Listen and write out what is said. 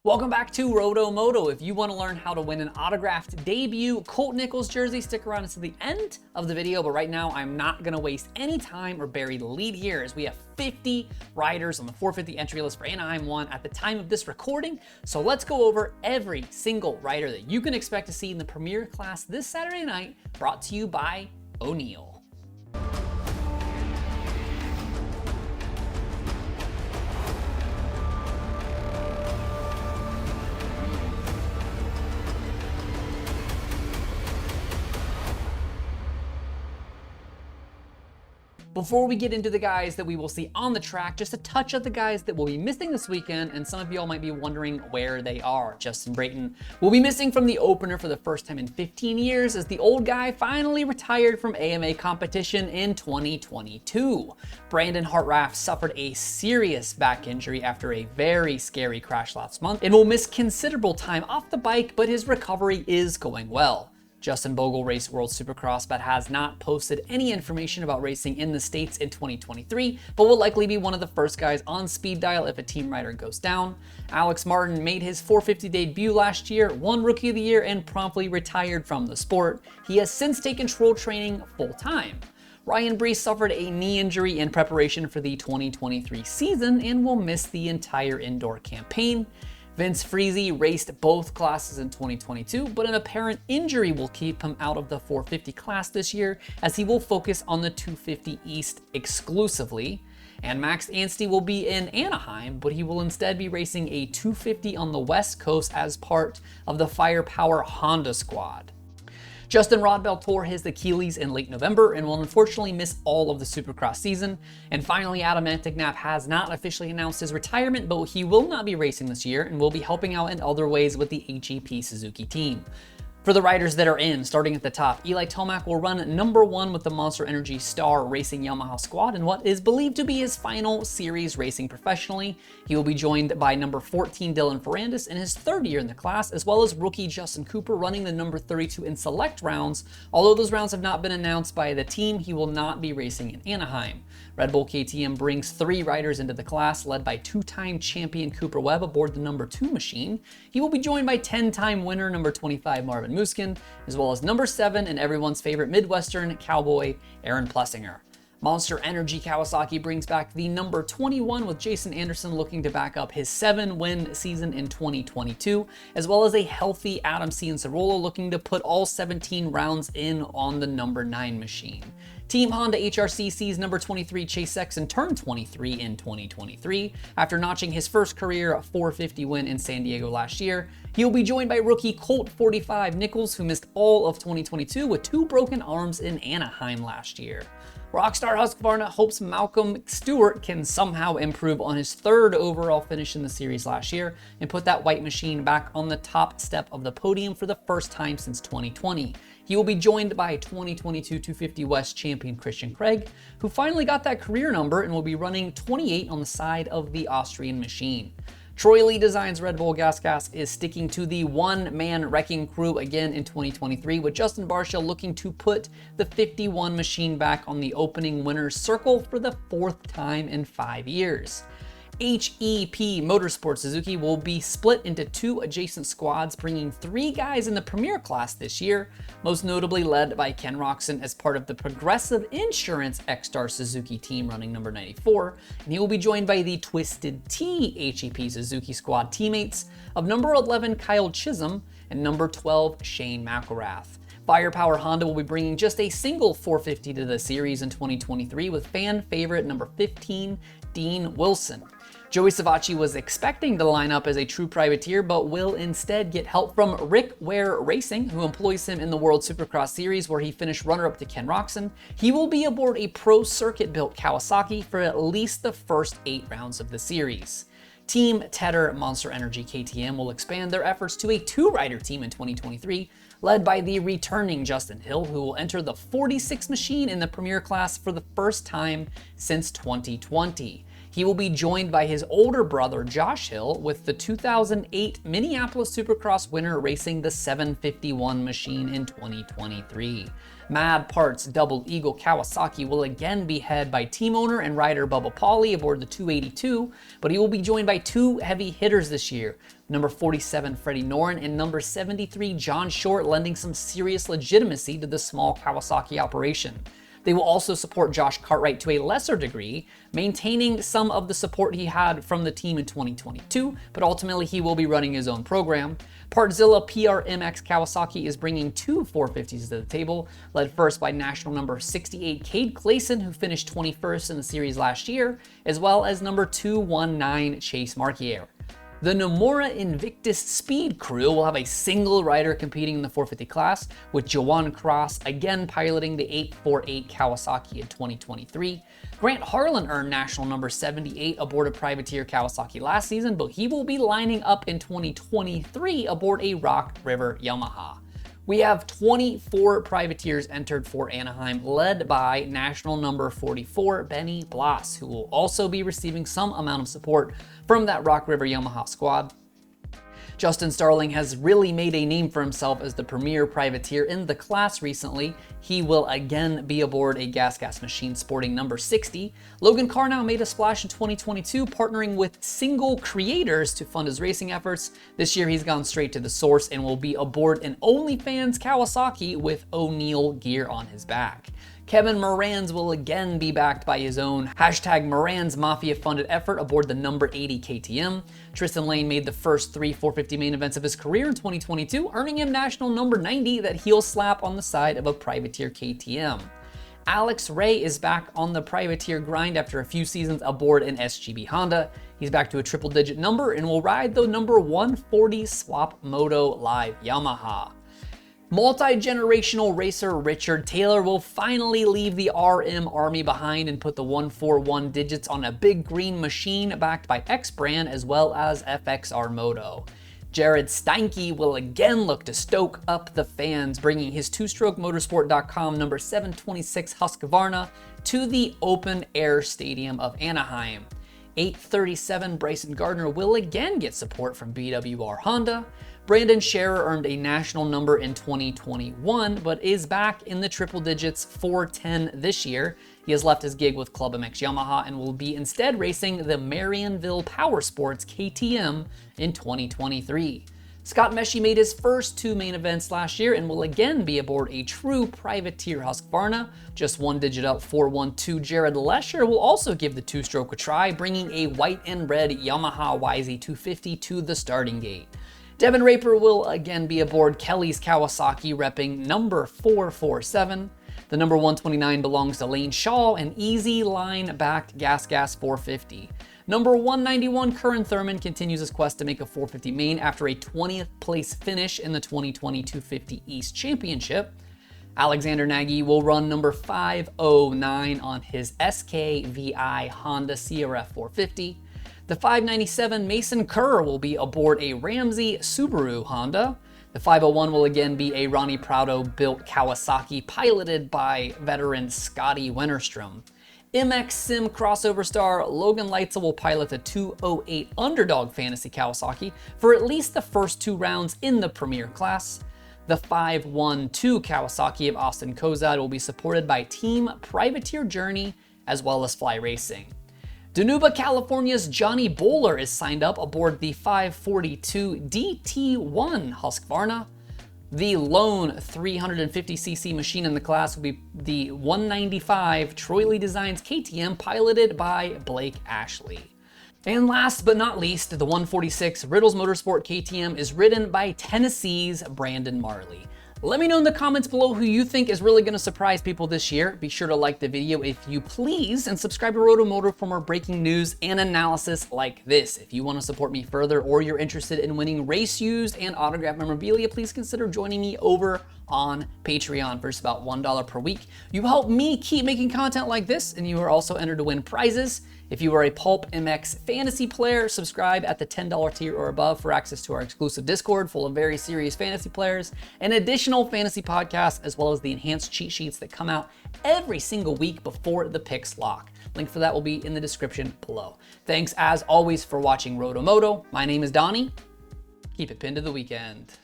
Welcome back to RotoMoto. If you want to learn how to win an autographed debut Colt Nichols jersey, stick around until the end of the video. But right now, I'm not going to waste any time or bury the lead here, as we have 50 riders on the 450 entry list for Anaheim 1 at the time of this recording. So let's go over every single rider that you can expect to see in the Premier class this Saturday night, brought to you by O'Neill. Before we get into the guys that we will see on the track, just a touch of the guys that will be missing this weekend, and some of y'all might be wondering where they are. Justin Brayton will be missing from the opener for the first time in 15 years, as the old guy finally retired from AMA competition in 2022. Brandon Hartranft suffered a serious back injury after a very scary crash last month and will miss considerable time off the bike, but his recovery is going well. Justin Bogle raced World Supercross but has not posted any information about racing in the States in 2023, but will likely be one of the first guys on speed dial if a team rider goes down. Alex Martin made his 450 debut last year, won Rookie of the Year, and promptly retired from the sport. He has since taken troll training full time. Ryan Brees suffered a knee injury in preparation for the 2023 season and will miss the entire indoor campaign. Vince Friese raced both classes in 2022, but an apparent injury will keep him out of the 450 class this year, as he will focus on the 250 East exclusively. And Max Anstey will be in Anaheim, but he will instead be racing a 250 on the West Coast as part of the Firepower Honda squad. Justin Rodbell tore his Achilles in late November and will unfortunately miss all of the Supercross season. And finally, Adam Antignap has not officially announced his retirement, but he will not be racing this year and will be helping out in other ways with the HEP Suzuki team. For the riders that are in, starting at the top, Eli Tomac will run number 1 with the Monster Energy Star Racing Yamaha squad in what is believed to be his final series racing professionally. He will be joined by number 14 Dylan Ferrandis in his 3rd year in the class, as well as rookie Justin Cooper running the number 32 in select rounds. Although those rounds have not been announced by the team, he will not be racing in Anaheim. Red Bull KTM brings 3 riders into the class, led by 2-time champion Cooper Webb aboard the number 2 machine. He will be joined by 10-time winner number 25 Marvin Muskin, as well as number 7 and everyone's favorite Midwestern cowboy Aaron Plessinger. Monster Energy Kawasaki brings back the number 21 with Jason Anderson looking to back up his 7-win season in 2022, as well as a healthy Adam Cianciarulo looking to put all 17 rounds in on the number 9 machine. Team Honda HRCC's number 23 Chase Sexton turned 23 in 2023 after notching his first career 450 win in San Diego last year. He will be joined by rookie Colt 45 Nichols, who missed all of 2022 with 2 broken arms in Anaheim last year. Rockstar Husqvarna hopes Malcolm Stewart can somehow improve on his 3rd overall finish in the series last year and put that white machine back on the top step of the podium for the first time since 2020. He will be joined by 2022 250 West champion Christian Craig, who finally got that career number and will be running 28 on the side of the Austrian machine. Troy Lee Designs Red Bull Gas is sticking to the one-man wrecking crew again in 2023, with Justin Barcia looking to put the 51 machine back on the opening winner's circle for the 4th time in 5 years. HEP Motorsports Suzuki will be split into 2 adjacent squads, bringing 3 guys in the Premier class this year, most notably led by Ken Roczen as part of the Progressive Insurance X-Star Suzuki team running number 94, and he will be joined by the Twisted T HEP Suzuki squad teammates of number 11 Kyle Chisholm and number 12 Shane McElrath. Firepower Honda will be bringing just a single 450 to the series in 2023 with fan favorite number 15 Dean Wilson. Joey Savacci was expecting to line up as a true privateer, but will instead get help from Rick Ware Racing, who employs him in the World Supercross Series, where he finished runner-up to Ken Roczen. He will be aboard a pro circuit-built Kawasaki for at least the first 8 rounds of the series. Team Tedder Monster Energy KTM will expand their efforts to a 2-rider team in 2023, led by the returning Justin Hill, who will enter the 46 machine in the Premier class for the first time since 2020. He will be joined by his older brother, Josh Hill, with the 2008 Minneapolis Supercross winner racing the 751 machine in 2023. Mad Parts Double Eagle Kawasaki will again be head by team owner and rider Bubba Pauly aboard the 282, but he will be joined by two heavy hitters this year. Number 47 Freddie Noren and number 73 John Short, lending some serious legitimacy to the small Kawasaki operation. They will also support Josh Cartwright to a lesser degree, maintaining some of the support he had from the team in 2022, but ultimately he will be running his own program. Partzilla PRMX Kawasaki is bringing two 450s to the table, led first by national number 68 Cade Clayson, who finished 21st in the series last year, as well as number 219 Chase Marquier. The Nomura Invictus Speed Crew will have a single rider competing in the 450 class, with Jawan Cross again piloting the 848 Kawasaki in 2023. Grant Harlan earned national number 78 aboard a privateer Kawasaki last season, but he will be lining up in 2023 aboard a Rock River Yamaha. We have 24 privateers entered for Anaheim, led by national number 44, Benny Blas, who will also be receiving some amount of support from that Rock River Yamaha squad. Justin Starling has really made a name for himself as the premier privateer in the class recently. He will again be aboard a gas machine sporting number 60. Logan Carnow made a splash in 2022, partnering with single creators to fund his racing efforts. This year he's gone straight to the source and will be aboard an OnlyFans Kawasaki with O'Neill gear on his back. Kevin Moranz will again be backed by his own #Moranz Mafia funded effort aboard the number 80 KTM. Tristan Lane made the first three 450 main events of his career in 2022, earning him national number 90 that he'll slap on the side of a privateer KTM. Alex Ray is back on the privateer grind after a few seasons aboard an SGB Honda. He's back to a triple-digit number and will ride the number 140 Swap Moto Live Yamaha. Multi-generational racer Richard Taylor will finally leave the RM Army behind and put the 141 digits on a big green machine backed by X-Brand as well as FXR Moto. Jared Steinke will again look to stoke up the fans, bringing his TwoStrokeMotorsport.com number 726 Husqvarna to the open air stadium of Anaheim. 837 Bryson Gardner will again get support from BWR Honda. Brandon Scherer earned a national number in 2021, but is back in the triple digits 410 this year. He has left his gig with Club MX Yamaha and will be instead racing the Marionville Power Sports KTM in 2023. Scott Meshy made his first two main events last year and will again be aboard a true privateer Husqvarna. Just one digit up, 412 Jared Lesher will also give the two-stroke a try, bringing a white and red Yamaha YZ250 to the starting gate. Devin Raper will again be aboard Kelly's Kawasaki, repping number 447. The number 129 belongs to Lane Shaw, an easy line-backed gas 450. Number 191 Curran Thurman continues his quest to make a 450 main after a 20th place finish in the 2020 250 East Championship. Alexander Nagy will run number 509 on his SKVI Honda CRF 450. The 597 Mason Kerr will be aboard a Ramsey Subaru Honda. The 501 will again be a Ronnie Prado-built Kawasaki piloted by veteran Scotty Wennerstrom. MX Sim crossover star Logan Leitzel will pilot the 208 Underdog Fantasy Kawasaki for at least the first two rounds in the Premier class. The 512 Kawasaki of Austin Kozad will be supported by Team Privateer Journey as well as Fly Racing. Dinuba, California's Johnny Bowler is signed up aboard the 542 DT1 Husqvarna. The lone 350cc machine in the class will be the 195 Troy Lee Designs KTM piloted by Blake Ashley. And last but not least, the 146 Riddles Motorsport KTM is ridden by Tennessee's Brandon Marley. Let me know in the comments below who you think is really going to surprise people this year. Be sure to like the video if you please, and subscribe to RotoMoto for more breaking news and analysis like this. If you want to support me further or you're interested in winning race used and autographed memorabilia, please consider joining me over on Patreon for just about $1 per week. You help me keep making content like this, and you are also entered to win prizes. If you are a Pulp MX fantasy player, subscribe at the $10 tier or above for access to our exclusive Discord full of very serious fantasy players and additional fantasy podcasts, as well as the enhanced cheat sheets that come out every single week before the picks lock. Link for that will be in the description below. Thanks as always for watching RotoMoto. My name is Donnie. Keep it pinned to the weekend.